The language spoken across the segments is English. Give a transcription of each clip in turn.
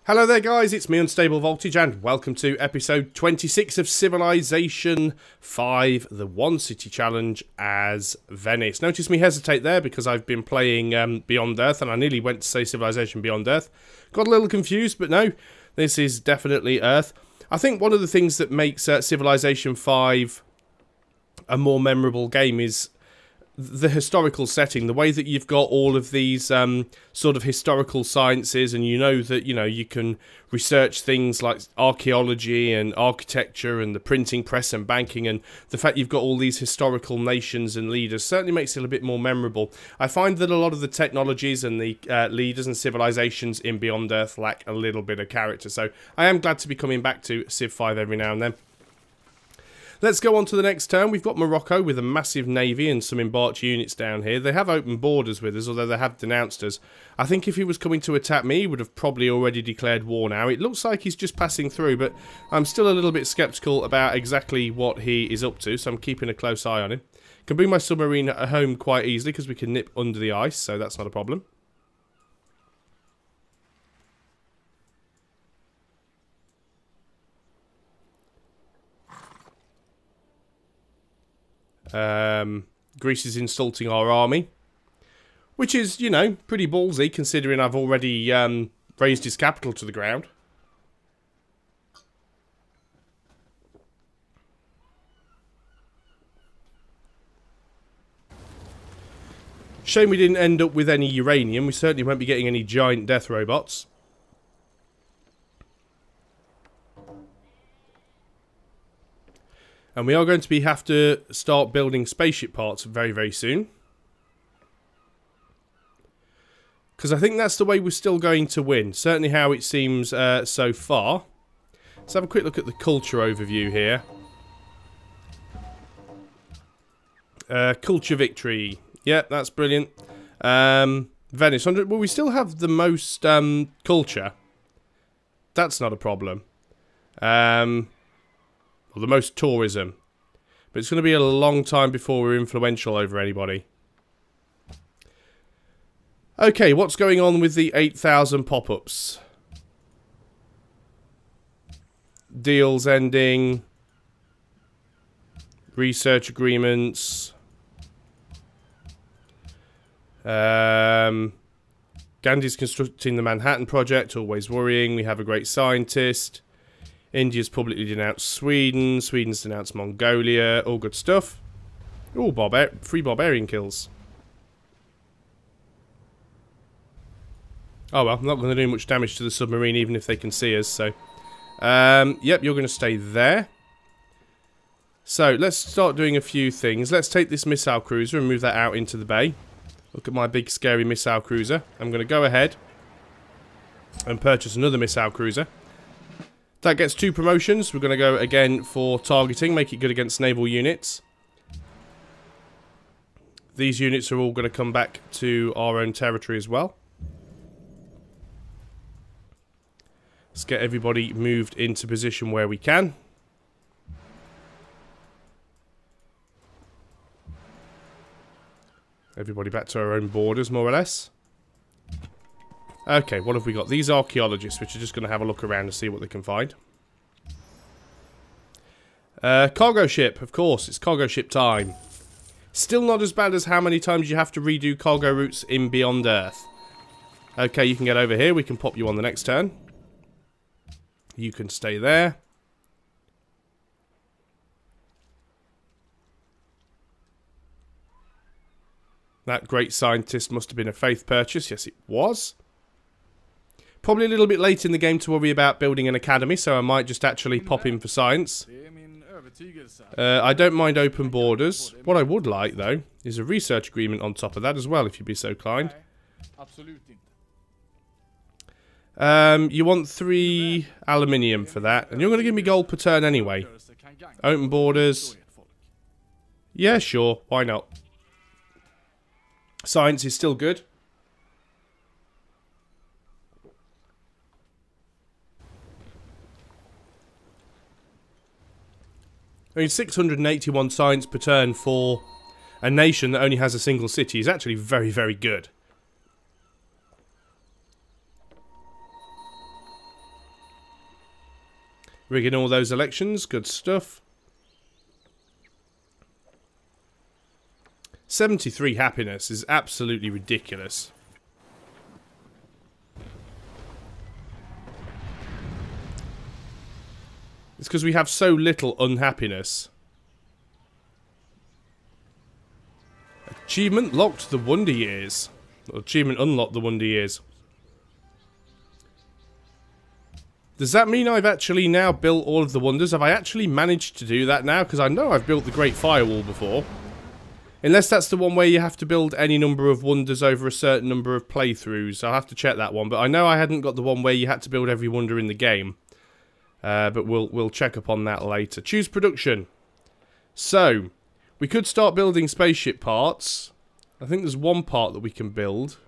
Hello there guys, it's me Unstable Voltage and welcome to episode 26 of Civilization 5, the One City Challenge as Venice. Notice me hesitate there because I've been playing Beyond Earth and I nearly went to say Civilization Beyond Earth. Got a little confused, but no, this is definitely Earth. I think one of the things that makes Civilization 5 a more memorable game is the historical setting, the way that you've got all of these sort of historical sciences, and you know that you can research things like archaeology and architecture and the printing press and banking, and the fact you've got all these historical nations and leaders certainly makes it a bit more memorable. I find that a lot of the technologies and the leaders and civilizations in Beyond Earth lack a little bit of character, so I am glad to be coming back to Civ 5 every now and then. Let's go on to the next turn. We've got Morocco with a massive navy and some embarked units down here. They have open borders with us, although they have denounced us. I think if he was coming to attack me, he would have probably already declared war now. It looks like he's just passing through, but I'm still a little bit sceptical about exactly what he is up to, so I'm keeping a close eye on him. Can bring my submarine at home quite easily because we can nip under the ice, so that's not a problem. Greece is insulting our army, which is, you know, pretty ballsy considering I've already raised his capital to the ground. Shame we didn't end up with any uranium. We certainly won't be getting any giant death robots. And we are going to have to start building spaceship parts very, very soon. Because I think that's the way we're still going to win. Certainly how it seems so far. Let's have a quick look at the culture overview here. Culture victory. Yep, that's brilliant. Venice. Well, we still have the most culture. That's not a problem. Or the most tourism. But it's going to be a long time before we're influential over anybody. Okay, what's going on with the 8,000 pop-ups? Deals ending. Research agreements. Gandhi's constructing the Manhattan Project, always worrying. We have a great scientist. India's publicly denounced Sweden. Sweden's denounced Mongolia. All good stuff. Oh, free barbarian kills. Oh well, I'm not going to do much damage to the submarine even if they can see us, so... yep, you're going to stay there. So, let's start doing a few things. Let's take this missile cruiser and move that out into the bay. Look at my big scary missile cruiser. I'm going to go ahead and purchase another missile cruiser. That gets 2 promotions. We're going to go again for targeting, make it good against naval units. These units are all going to come back to our own territory as well. Let's get everybody moved into position where we can. Everybody back to our own borders, more or less. Okay, what have we got? These archaeologists, which are just going to have a look around and see what they can find. Cargo ship, of course. It's cargo ship time. Still not as bad as how many times you have to redo cargo routes in Beyond Earth. Okay, you can get over here. We can pop you on the next turn. You can stay there. That great scientist must have been a faith purchase. Yes, it was. Probably a little bit late in the game to worry about building an academy, so I might just actually pop in for science. I don't mind open borders. What I would like, though, is a research agreement on top of that as well, if you'd be so kind. You want 3 aluminium for that, and you're going to give me gold per turn anyway. Open borders. Yeah, sure. Why not? Science is still good. I mean, 681 science per turn for a nation that only has a single city is actually very, very good. Rigging all those elections. Good stuff. 73 happiness is absolutely ridiculous. It's because we have so little unhappiness. Achievement locked the Wonder Years. Or achievement unlocked the Wonder Years. Does that mean I've actually now built all of the wonders? Have I actually managed to do that now? Because I know I've built the Great Firewall before. Unless that's the one where you have to build any number of wonders over a certain number of playthroughs. I'll have to check that one. But I know I hadn't got the one where you had to build every wonder in the game. But we'll check up on that later. Choose production. So, we could start building spaceship parts. I think there's one part that we can build.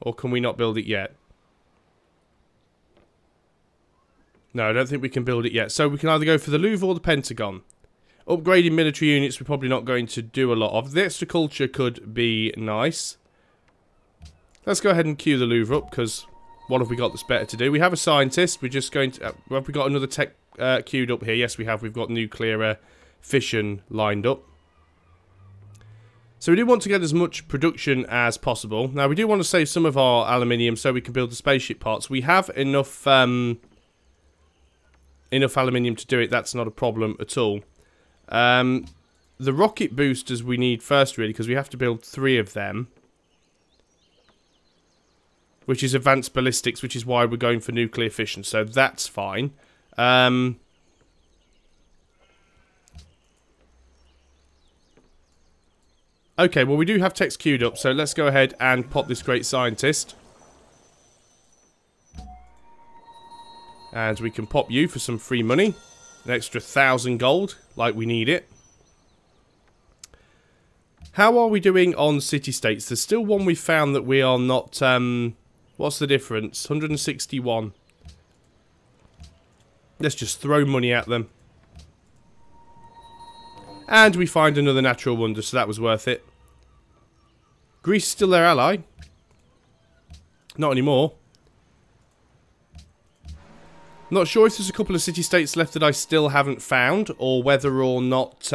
Or can we not build it yet? No, I don't think we can build it yet. So we can either go for the Louvre or the Pentagon. Upgrading military units we're probably not going to do a lot of. The extra culture could be nice. Let's go ahead and queue the Louvre up, because what have we got that's better to do? We have a scientist. We're just going to... have we got another tech queued up here? Yes, we have. We've got nuclear fission lined up. So we do want to get as much production as possible. Now, we do want to save some of our aluminium so we can build the spaceship parts. We have enough... enough aluminium to do it. That's not a problem at all. The rocket boosters we need first, really, because we have to build 3 of them. Which is advanced ballistics, which is why we're going for nuclear fission. So that's fine. Okay, well, we do have text queued up, so let's go ahead and pop this great scientist. And we can pop you for some free money. An extra 1,000 gold, like we need it. How are we doing on city-states? There's still one we found that we are not... what's the difference? 161. Let's just throw money at them. And we find another natural wonder, so that was worth it. Greece is still their ally. Not anymore. Not sure if there's a couple of city-states left that I still haven't found, or whether or not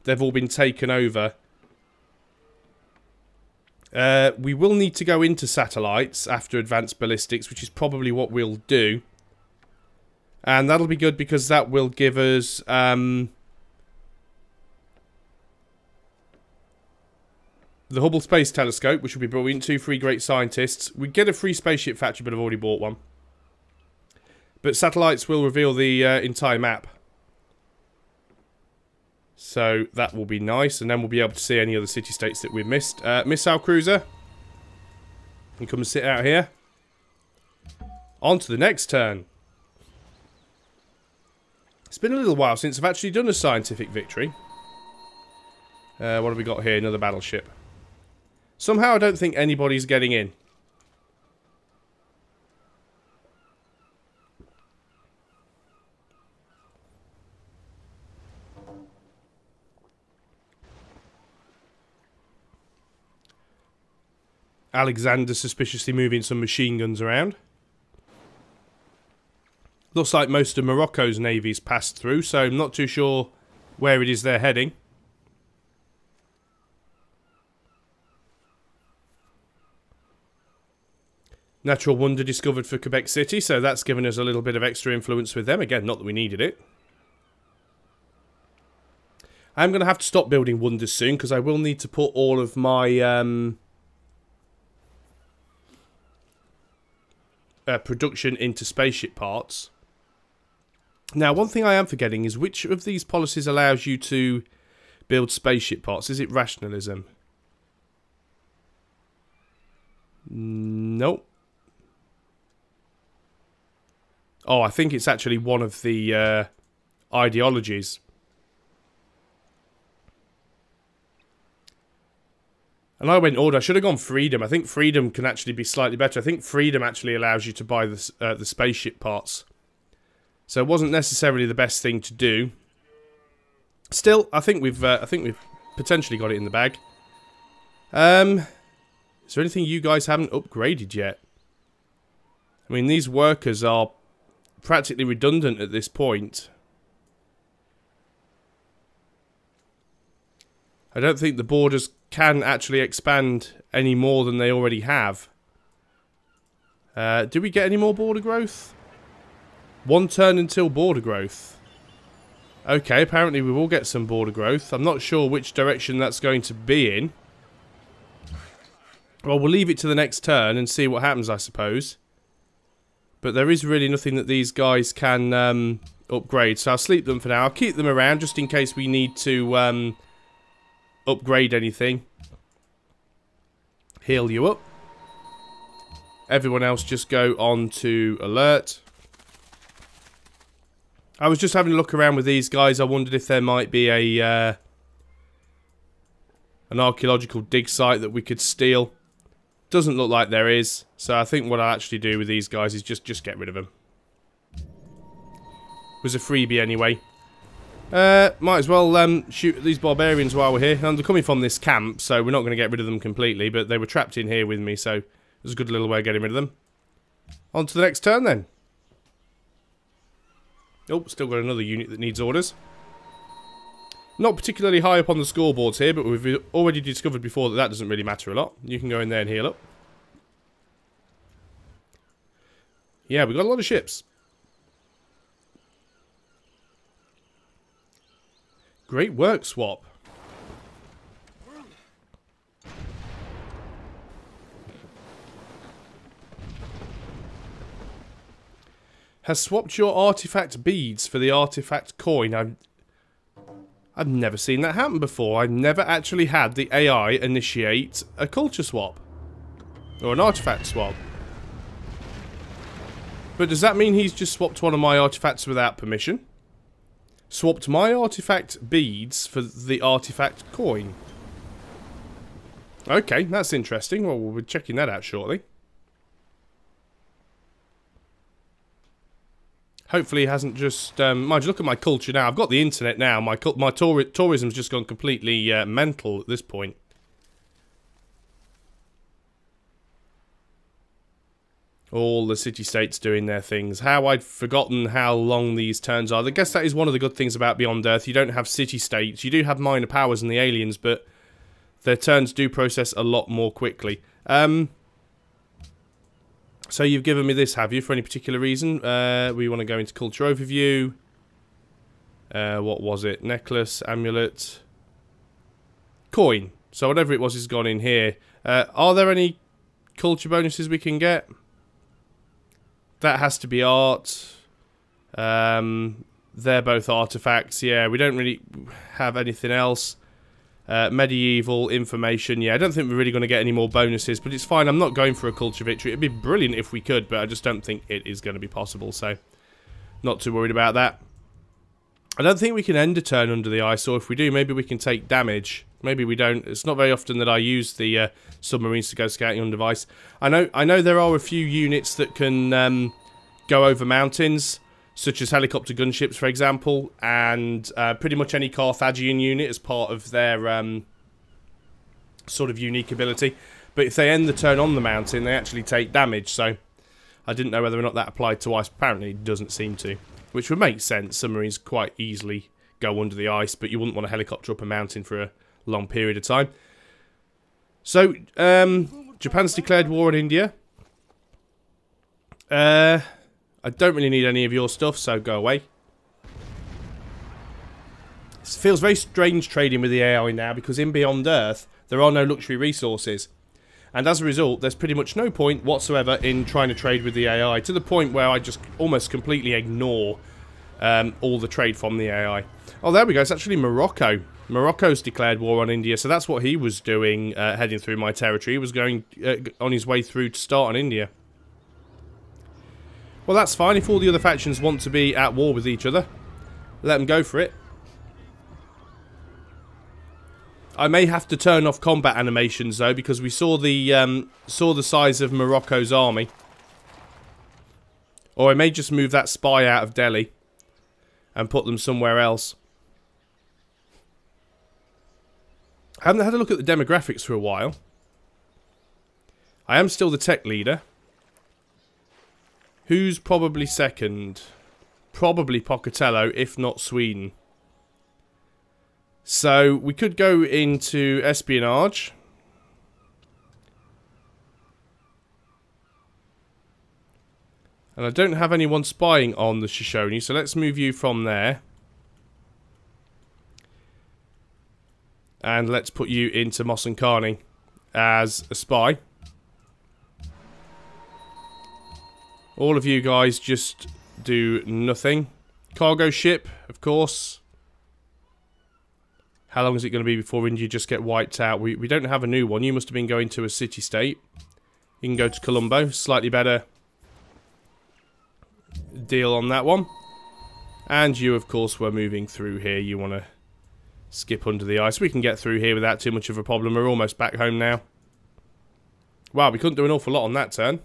they've all been taken over. We will need to go into satellites after advanced ballistics, which is probably what we'll do. And that'll be good because that will give us... the Hubble Space Telescope, which will be brilliant. 2 free great scientists. We get a free spaceship factory, but I've already bought one. But satellites will reveal the entire map. So that will be nice. And then we'll be able to see any other city-states that we've missed. Missile cruiser. You come and sit out here. On to the next turn. It's been a little while since I've actually done a scientific victory. What have we got here? Another battleship. Somehow I don't think anybody's getting in. Alexander suspiciously moving some machine guns around. Looks like most of Morocco's navy's passed through, so I'm not too sure where it is they're heading. Natural wonder discovered for Quebec City, so that's given us a little bit of extra influence with them. Again, not that we needed it. I'm going to have to stop building wonders soon, because I will need to put all of my... production into spaceship parts. Now, one thing I am forgetting is which of these policies allows you to build spaceship parts? Is it rationalism? Nope. Oh, I think it's actually one of the ideologies. And I went order. I should have gone freedom. I think freedom can actually be slightly better. I think freedom actually allows you to buy the spaceship parts. So it wasn't necessarily the best thing to do. Still, I think we've potentially got it in the bag. Is there anything you guys haven't upgraded yet? I mean, these workers are practically redundant at this point. I don't think the borders can actually expand any more than they already have. Do we get any more border growth? 1 turn until border growth. Okay, apparently we will get some border growth. I'm not sure which direction that's going to be in. Well, we'll leave it to the next turn and see what happens, I suppose. But there is really nothing that these guys can upgrade, so I'll sleep them for now. I'll keep them around just in case we need to upgrade anything. Heal you up. Everyone else just go on to alert. I was just having a look around with these guys. I wondered if there might be a an archaeological dig site that we could steal. Doesn't look like there is. So I think what I'll actually do with these guys is just get rid of them. It was a freebie anyway. Might as well shoot at these barbarians while we're here. And they're coming from this camp, so we're not going to get rid of them completely. But they were trapped in here with me, so it was a good little way of getting rid of them. On to the next turn then. Oh, still got another unit that needs orders. Not particularly high up on the scoreboards here, but we've already discovered before that that doesn't really matter a lot. You can go in there and heal up. Yeah, we've got a lot of ships. Great work, Swap. Has swapped your artifact beads for the artifact coin. I've never seen that happen before. I've never actually had the AI initiate a culture swap. Or an artifact swap. But does that mean he's just swapped one of my artifacts without permission? Swapped my artifact beads for the artifact coin. Okay, that's interesting. Well, we'll be checking that out shortly. Hopefully he hasn't just... mind you, look at my culture now. I've got the internet now. My tourism's just gone completely mental at this point. All the city-states doing their things. How I'd forgotten how long these turns are. I guess that is one of the good things about Beyond Earth. You don't have city-states. You do have minor powers and the aliens, but their turns do process a lot more quickly. So you've given me this, have you, for any particular reason? We want to go into culture overview. What was it? Necklace, amulet, coin. So whatever it was has gone in here. Are there any culture bonuses we can get? That has to be art. They're both artifacts. Yeah, we don't really have anything else. Medieval, information. Yeah, I don't think we're really going to get any more bonuses, but it's fine. I'm not going for a culture victory. It'd be brilliant if we could, but I just don't think it is going to be possible, so not too worried about that. I don't think we can end a turn under the ice, or if we do, maybe we can take damage. Maybe we don't. It's not very often that I use the submarines to go scouting under ice. I know there are a few units that can go over mountains, such as helicopter gunships, for example, and pretty much any Carthaginian unit as part of their sort of unique ability. But if they end the turn on the mountain, they actually take damage, so I didn't know whether or not that applied to ice. Apparently it doesn't seem to, which would make sense. Submarines quite easily go under the ice, but you wouldn't want a helicopter up a mountain for a long period of time. So, Japan's declared war on India. I don't really need any of your stuff, so go away. It feels very strange trading with the AI now, because in Beyond Earth, there are no luxury resources. And as a result, there's pretty much no point whatsoever in trying to trade with the AI, to the point where I just almost completely ignore all the trade from the AI. Oh, there we go. It's actually Morocco. Morocco's declared war on India, so that's what he was doing, heading through my territory. He was going on his way through to start on India. Well, that's fine. If all the other factions want to be at war with each other, let them go for it. I may have to turn off combat animations, though, because we saw the size of Morocco's army. Or I may just move that spy out of Delhi and put them somewhere else. I haven't had a look at the demographics for a while. I am still the tech leader. Who's probably second? Probably Pocatello, if not Sweden. So we could go into espionage. And I don't have anyone spying on the Shoshone, so let's move you from there. And let's put you into Mosankani as a spy. All of you guys just do nothing. Cargo ship, of course. How long is it going to be before India just get wiped out? We don't have a new one. You must have been going to a city-state. You can go to Colombo. Slightly better deal on that one. And you, of course, were moving through here. You want to skip under the ice. We can get through here without too much of a problem. We're almost back home now. Wow, we couldn't do an awful lot on that turn.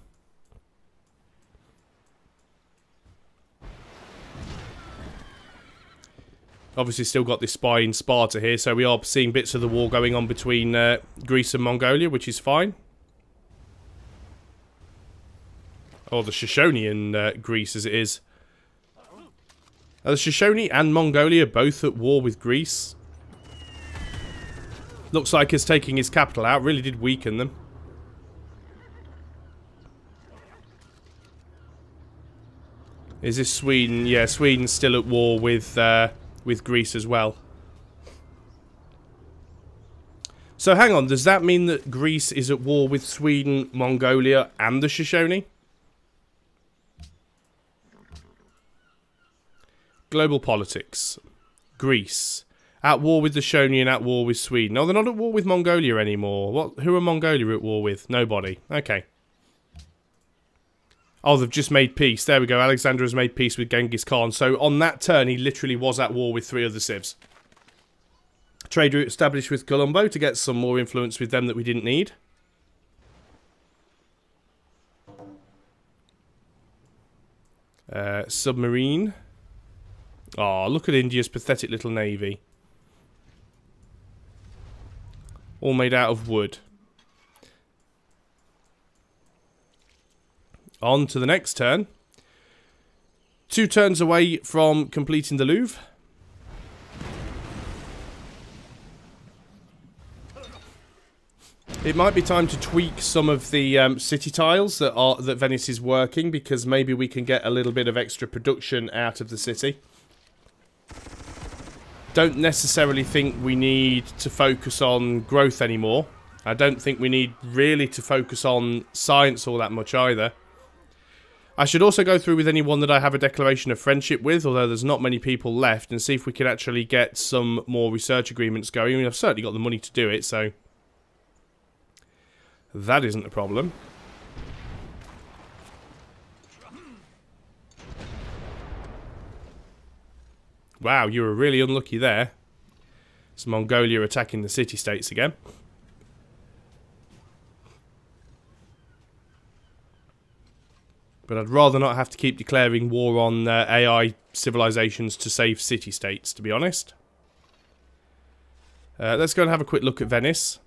Obviously still got this spy in Sparta here, so we are seeing bits of the war going on between Greece and Mongolia, which is fine. Or the Shoshone and Greece, as it is. Are the Shoshone and Mongolia both at war with Greece? Looks like it's taking his capital out. Really did weaken them. Is this Sweden? Yeah, Sweden's still at war with Greece as well. So hang on, does that mean that Greece is at war with Sweden, Mongolia, and the Shoshone? Global politics. Greece. At war with the Shoshone and at war with Sweden. No, they're not at war with Mongolia anymore. What? Who are Mongolia at war with? Nobody. Okay. Oh, they've just made peace. There we go. Alexander has made peace with Genghis Khan. So on that turn, he literally was at war with 3 other civs. Trade route established with Colombo to get some more influence with them that we didn't need. Submarine. Oh, look at India's pathetic little navy. All made out of wood. On to the next turn. 2 turns away from completing the Louvre. It might be time to tweak some of the city tiles that Venice is working, because maybe we can get a little bit of extra production out of the city. Don't necessarily think we need to focus on growth anymore. I don't think we need really to focus on science all that much either. I should also go through with anyone that I have a declaration of friendship with, although there's not many people left, and see if we can actually get some more research agreements going. I mean, I've certainly got the money to do it, so that isn't a problem. Wow, you were really unlucky there. It's Mongolia attacking the city-states again. But I'd rather not have to keep declaring war on AI civilizations to save city-states, to be honest. Let's go and have a quick look at Venice.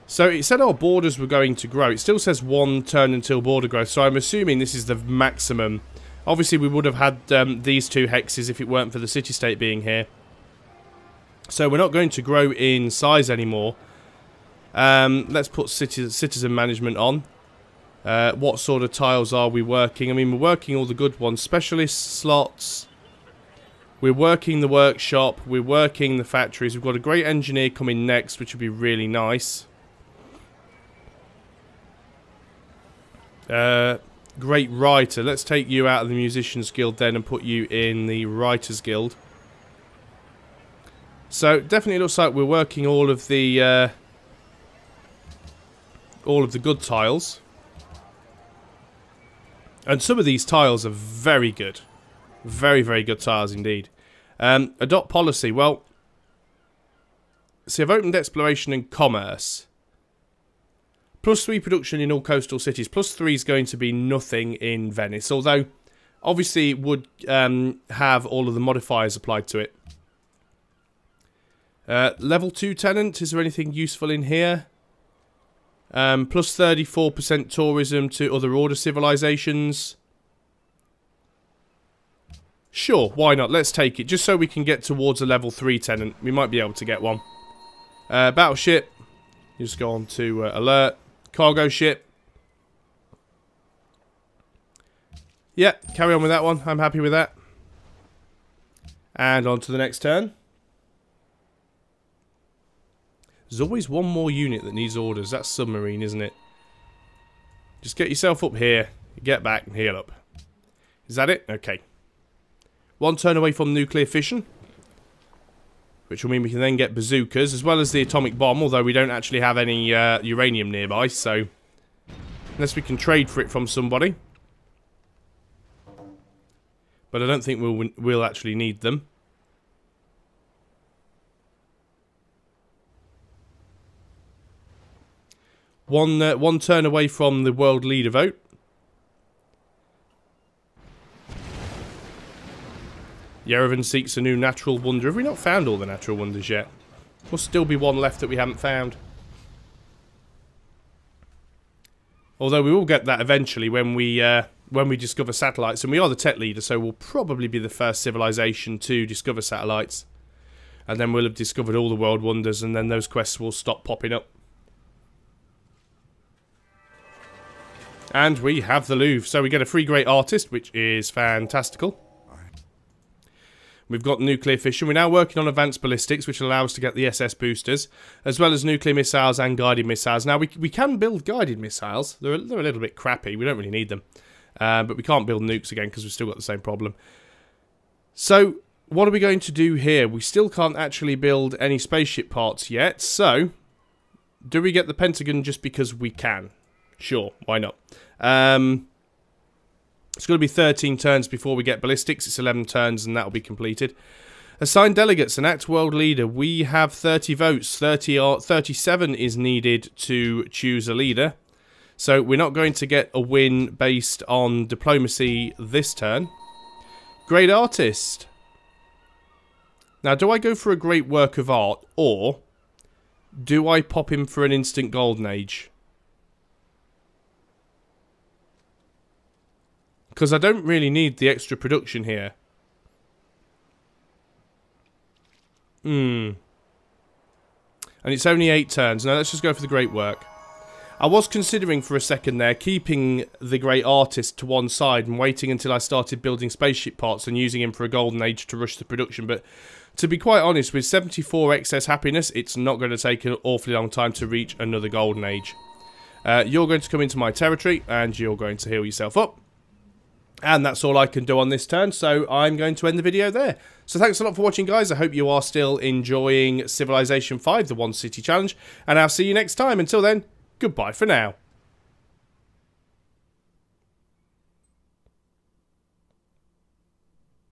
So it said our borders were going to grow. It still says 1 turn until border growth, so I'm assuming this is the maximum. Obviously we would have had these 2 hexes if it weren't for the city-state being here. So we're not going to grow in size anymore. Let's put citizen management on. What sort of tiles are we working? I mean, we're working all the good ones. Specialist slots. We're working the workshop. We're working the factories. We've got a great engineer coming next, which would be really nice. Great writer. Let's take you out of the Musicians Guild then and put you in the Writers Guild. So, definitely looks like we're working all of the good tiles. And some of these tiles are very good. Very, very good tiles indeed. Adopt policy. Well, see, I've opened exploration and commerce. +3 production in all coastal cities. +3 is going to be nothing in Venice. Although, obviously, it would have all of the modifiers applied to it. Level 2 tenant. Is there anything useful in here? +34% tourism to other order civilizations. Sure, why not? Let's take it. Just so we can get towards a level 3 tenant. We might be able to get one. Battleship. You just go on to alert. Cargo ship. Yeah, carry on with that one. I'm happy with that. And on to the next turn. There's always one more unit that needs orders. That's submarine, isn't it? Just get yourself up here. Get back and heal up. Is that it? Okay. One turn away from nuclear fission. Which will mean we can then get bazookas, as well as the atomic bomb, although we don't actually have any uranium nearby, so... Unless we can trade for it from somebody. But I don't think we'll actually need them. One turn away from the world leader vote. Yerevan seeks a new natural wonder. Have we not found all the natural wonders yet? Must still be one left that we haven't found. Although we will get that eventually when we discover satellites. And we are the tech leader, so we'll probably be the first civilization to discover satellites. And then we'll have discovered all the world wonders, and then those quests will stop popping up. And we have the Louvre. So we get a free great artist, which is fantastical. We've got nuclear fission. We're now working on advanced ballistics, which allow us to get the SS boosters, as well as nuclear missiles and guided missiles. Now, we can build guided missiles. They're a little bit crappy. We don't really need them. But we can't build nukes again because we've still got the same problem. So, what are we going to do here? We still can't actually build any spaceship parts yet. So, do we get the Pentagon just because we can? Sure, why not? It's going to be 13 turns before we get ballistics. It's 11 turns and that will be completed. Assign delegates and act world leader. We have 30 votes. 37 is needed to choose a leader. So we're not going to get a win based on diplomacy this turn. Great artist. Now, do I go for a great work of art, or do I pop him for an instant golden age? Because I don't really need the extra production here. And it's only 8 turns. Now let's just go for the great work. I was considering for a second there keeping the great artist to one side and waiting until I started building spaceship parts and using him for a golden age to rush the production. But to be quite honest, with 74 excess happiness, it's not going to take an awfully long time to reach another golden age. You're going to come into my territory and you're going to heal yourself up. And that's all I can do on this turn, so I'm going to end the video there. So thanks a lot for watching, guys. I hope you are still enjoying Civilization 5, the One City Challenge. And I'll see you next time. Until then, goodbye for now.